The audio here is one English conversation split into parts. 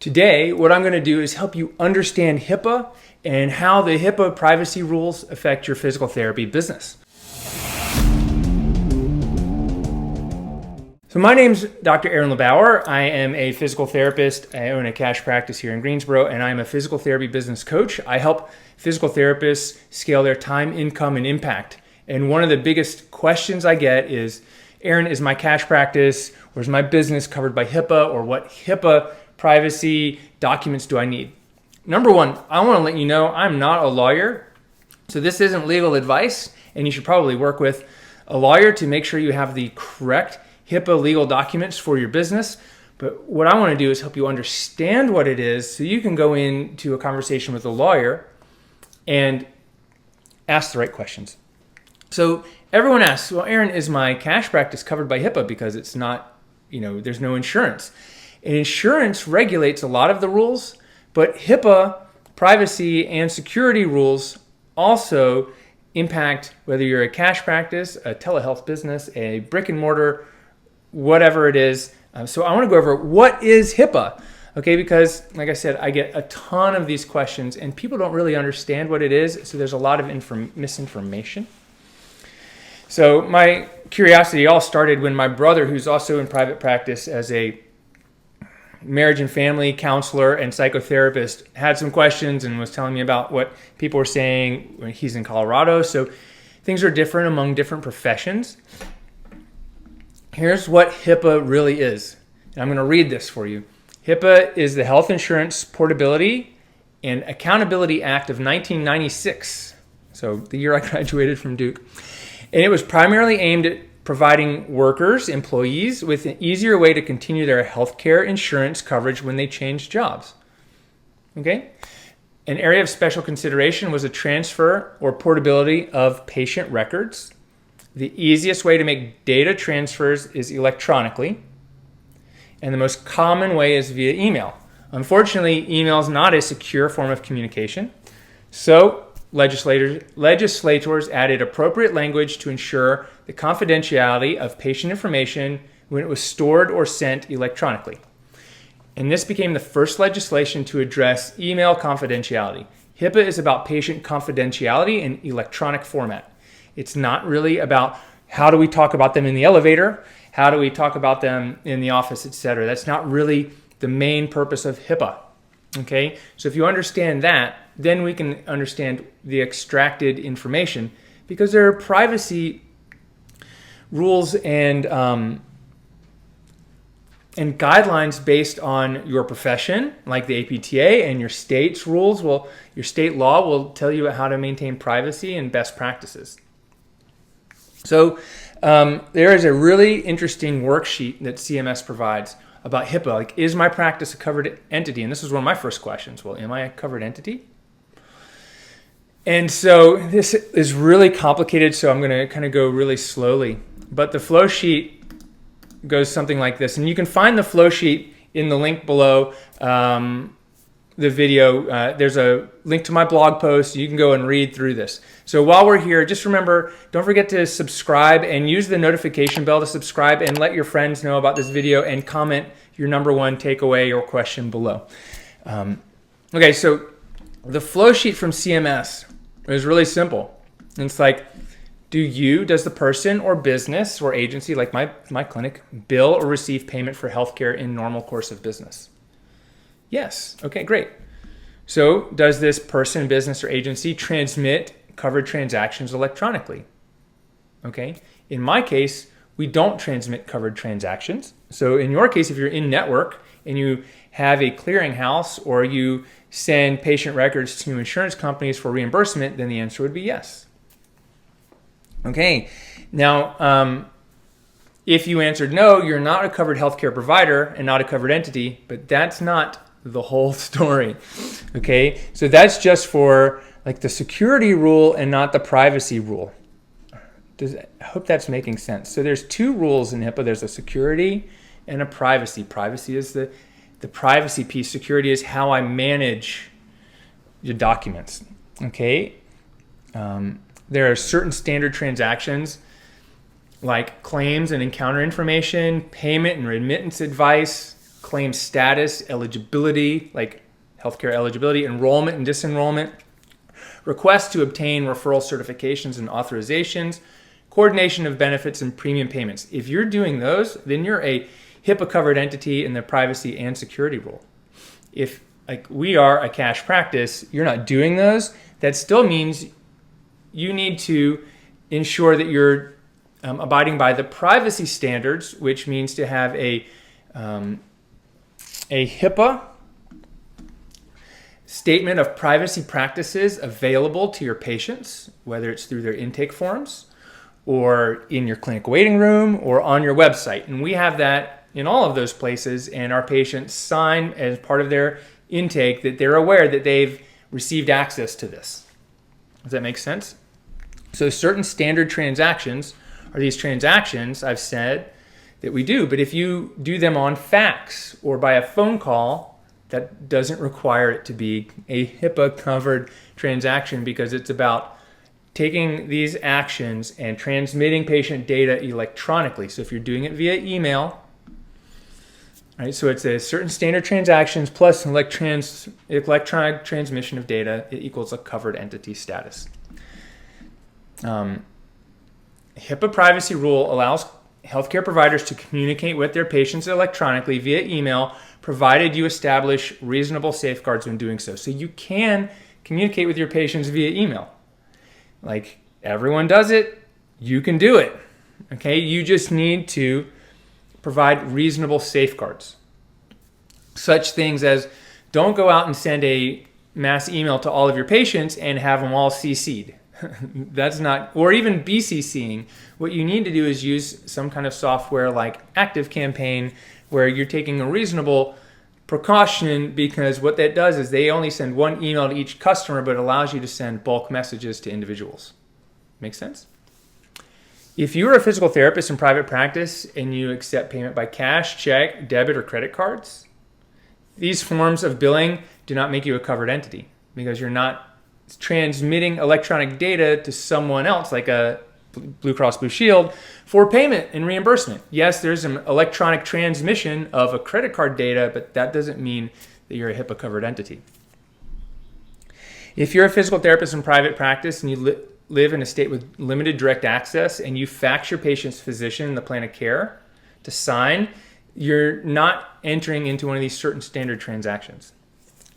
Today, what I'm going to do is help you understand HIPAA and how the HIPAA privacy rules affect your physical therapy business. So my name's Dr. LeBauer. I am a physical therapist. I own a cash practice here in Greensboro, and I'm a physical therapy business coach. I help physical therapists scale their time, income, and impact. And one of the biggest questions I get is, Aaron, is my cash practice or is my business covered by HIPAA, or what HIPAA privacy documents do I need? Number one, I want to let you know I'm not a lawyer, so this isn't legal advice, and you should probably work with a lawyer to make sure you have the correct HIPAA legal documents for your business. But what I want to do is help you understand what it is so you can go into a conversation with a lawyer and ask the right questions. So everyone asks, well, Aaron, is my cash practice covered by HIPAA? Because it's not, there's no insurance. And insurance regulates a lot of the rules, but HIPAA privacy and security rules also impact whether you're a cash practice, a telehealth business, a brick and mortar, whatever it is. So I want to go over what is HIPAA, okay? Because like I said, I get a ton of these questions and people don't really understand what it is. So there's a lot of misinformation. So my curiosity all started when my brother, who's also in private practice as a marriage and family counselor and psychotherapist, had some questions and was telling me about what people were saying when he's in Colorado. So things are different among different professions. Here's what HIPAA really is. And I'm going to read this for you. HIPAA is the Health Insurance Portability and Accountability Act of 1996. So the year I graduated from Duke. And it was primarily aimed at providing workers, employees, with an easier way to continue their healthcare insurance coverage when they change jobs. Okay? An area of special consideration was a transfer or portability of patient records. The easiest way to make data transfers is electronically, and the most common way is via email. Unfortunately, email is not a secure form of communication, so legislators added appropriate language to ensure the confidentiality of patient information when it was stored or sent electronically. And this became the first legislation to address email confidentiality. HIPAA is about patient confidentiality in electronic format. It's not really about how do we talk about them in the elevator, how do we talk about them in the office, etc. That's not really the main purpose of HIPAA. Okay, so if you understand that, then we can understand the extracted information, because there are privacy rules and guidelines based on your profession, like the APTA, and your state's rules. Well, your state law will tell you how to maintain privacy and best practices. So there is a really interesting worksheet that CMS provides about HIPAA. Like, is my practice a covered entity? And this was one of my first questions. Well, am I a covered entity? And so this is really complicated, so I'm going to kind of go really slowly. But the flow sheet goes something like this. And you can find the flow sheet in the link below the video. There's a link to my blog post. You can go and read through this. So while we're here, just remember, don't forget to subscribe and use the notification bell to subscribe, and let your friends know about this video, and comment your number one takeaway or question below. Okay, so the flow sheet from CMS is really simple. It's like, does the person or business or agency, like my clinic, bill or receive payment for healthcare in normal course of business? Yes. Okay, great. So does this person, business, or agency transmit covered transactions electronically? Okay. In my case, we don't transmit covered transactions. So in your case, if you're in network and you have a clearinghouse, or you send patient records to insurance companies for reimbursement, then the answer would be yes. Okay. Now, if you answered no, you're not a covered healthcare provider and not a covered entity, but that's not the whole story. Okay. So that's just for like the security rule and not the privacy rule. I hope that's making sense. So there's two rules in HIPAA. There's a security and a privacy. Privacy is the privacy piece. Security is how I manage your documents. Okay. There are certain standard transactions like claims and encounter information, payment and remittance advice, claim status, eligibility, like healthcare eligibility, enrollment and disenrollment, requests to obtain referral certifications and authorizations, coordination of benefits and premium payments. If you're doing those, then you're a HIPAA covered entity in the privacy and security rule. If like we are a cash practice, you're not doing those, that still means you need to ensure that you're abiding by the privacy standards, which means to have a HIPAA statement of privacy practices available to your patients, whether it's through their intake forms or in your clinic waiting room or on your website. And we have that in all of those places, and our patients sign as part of their intake that they're aware that they've received access to this. Does that make sense? So certain standard transactions are these transactions I've said that we do, but if you do them on fax or by a phone call, that doesn't require it to be a HIPAA covered transaction, because it's about taking these actions and transmitting patient data electronically. So if you're doing it via email, right, so it's a certain standard transactions plus electronic transmission of data, it equals a covered entity status. HIPAA privacy rule allows healthcare providers to communicate with their patients electronically via email, provided you establish reasonable safeguards when doing so. So you can communicate with your patients via email. Like everyone does it, you can do it. Okay, you just need to provide reasonable safeguards. Such things as don't go out and send a mass email to all of your patients and have them all CC'd. That's not, or even BCCing. What you need to do is use some kind of software like ActiveCampaign, where you're taking a reasonable precaution, because what that does is they only send one email to each customer, but it allows you to send bulk messages to individuals. Make sense? If you're a physical therapist in private practice and you accept payment by cash, check, debit, or credit cards, these forms of billing do not make you a covered entity, because you're not transmitting electronic data to someone else like a Blue Cross Blue Shield for payment and reimbursement. Yes, there's an electronic transmission of a credit card data, but that doesn't mean that you're a HIPAA covered entity. If you're a physical therapist in private practice and you live in a state with limited direct access and you fax your patient's physician in the plan of care to sign, you're not entering into one of these certain standard transactions.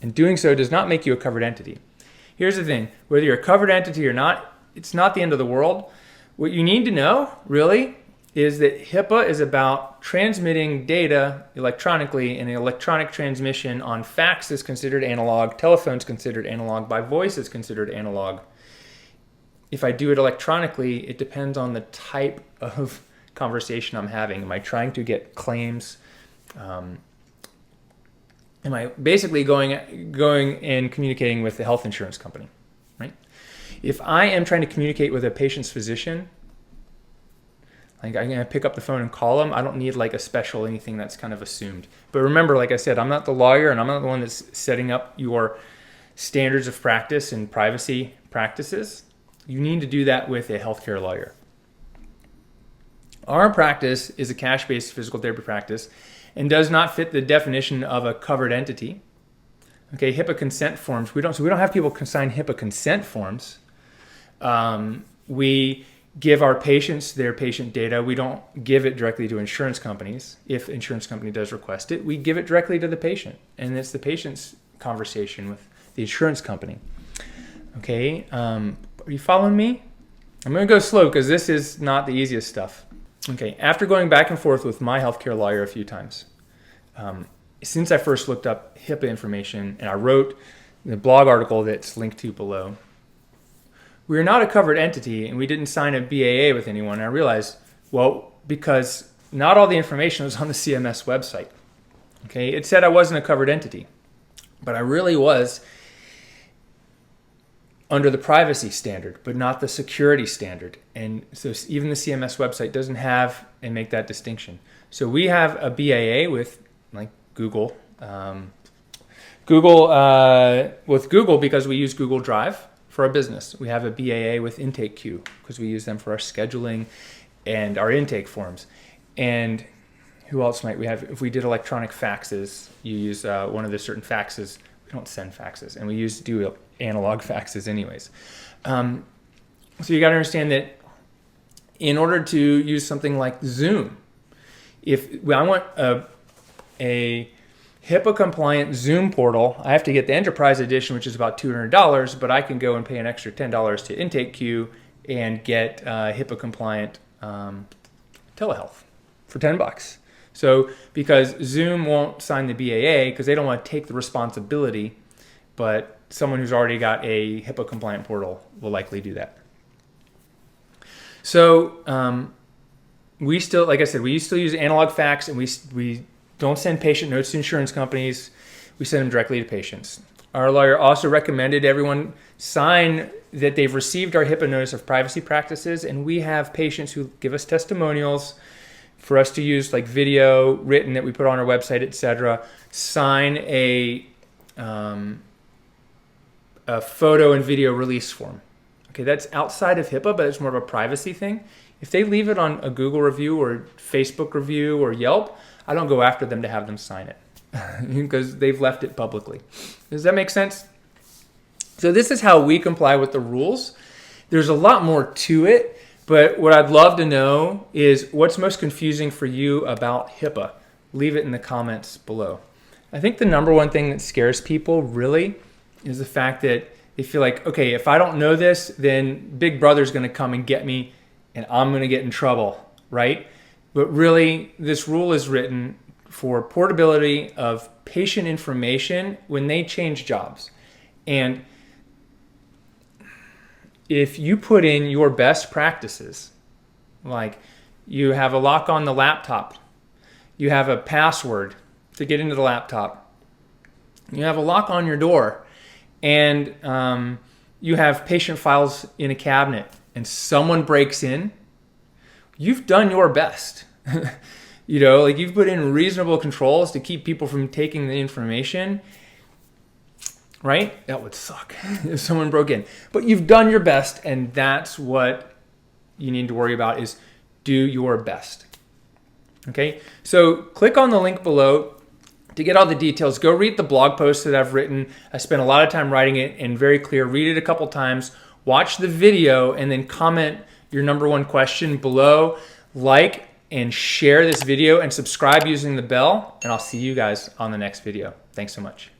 And doing so does not make you a covered entity. Here's the thing, whether you're a covered entity or not, it's not the end of the world. What you need to know, really, is that HIPAA is about transmitting data electronically, and an electronic transmission on fax is considered analog, telephone is considered analog, by voice is considered analog. If I do it electronically, it depends on the type of conversation I'm having. Am I trying to get claims? Am I basically going and communicating with the health insurance company, right? If I am trying to communicate with a patient's physician, like I'm going to pick up the phone and call them, I don't need like a special anything that's kind of assumed. But remember, like I said, I'm not the lawyer and I'm not the one that's setting up your standards of practice and privacy practices. You need to do that with a healthcare lawyer. Our practice is a cash-based physical therapy practice and does not fit the definition of a covered entity. Okay, HIPAA consent forms. We don't have people sign HIPAA consent forms. We give our patients their patient data. We don't give it directly to insurance companies. If insurance company does request it, we give it directly to the patient, and it's the patient's conversation with the insurance company. Okay, are you following me? I'm going to go slow because this is not the easiest stuff. Okay, after going back and forth with my healthcare lawyer a few times, since I first looked up HIPAA information and I wrote the blog article that's linked to below, we are not a covered entity and we didn't sign a BAA with anyone. And I realized, well, because not all the information was on the CMS website. Okay, it said I wasn't a covered entity, but I really was under the privacy standard, but not the security standard. And so even the CMS website doesn't have and make that distinction. So we have a BAA with like Google. With Google because we use Google Drive for our business. We have a BAA with Intake Queue because we use them for our scheduling and our intake forms. And Who else might we have? If we did electronic faxes, you use one of the certain faxes. We don't send faxes, and we do analog faxes anyways. So you got to understand that in order to use something like Zoom, if I want a HIPAA compliant Zoom portal, I have to get the Enterprise Edition, which is about $200, but I can go and pay an extra $10 to Intake Q and get HIPAA compliant telehealth for $10. So because Zoom won't sign the BAA because they don't want to take the responsibility, but someone who's already got a HIPAA compliant portal will likely do that. So we still, like I said, we still use analog fax, and we don't send patient notes to insurance companies. We send them directly to patients. Our lawyer also recommended everyone sign that they've received our HIPAA notice of privacy practices, and we have patients who give us testimonials for us to use, like video, written that we put on our website, etc. Sign a photo and video release form. Okay, that's outside of HIPAA, but it's more of a privacy thing. If they leave it on a Google review or Facebook review or Yelp, I don't go after them to have them sign it because they've left it publicly. Does that make sense? So this is how we comply with the rules. There's a lot more to it, but what I'd love to know is what's most confusing for you about HIPAA. Leave it in the comments below. I think the number one thing that scares people really is the fact that they feel like, okay, if I don't know this, then Big Brother's going to come and get me and I'm going to get in trouble, right? But really, this rule is written for portability of patient information when they change jobs. And if you put in your best practices, like you have a lock on the laptop, you have a password to get into the laptop, you have a lock on your door, and you have patient files in a cabinet, and someone breaks in, you've done your best. You know, like you've put in reasonable controls to keep people from taking the information, right? That would suck if someone broke in. But you've done your best, and that's what you need to worry about, is do your best. Okay, so click on the link below to get all the details. Go read the blog post that I've written. I spent a lot of time writing it and very clear. Read it a couple times. Watch the video and then comment your number one question below. Like and share this video and subscribe using the bell. And I'll see you guys on the next video. Thanks so much.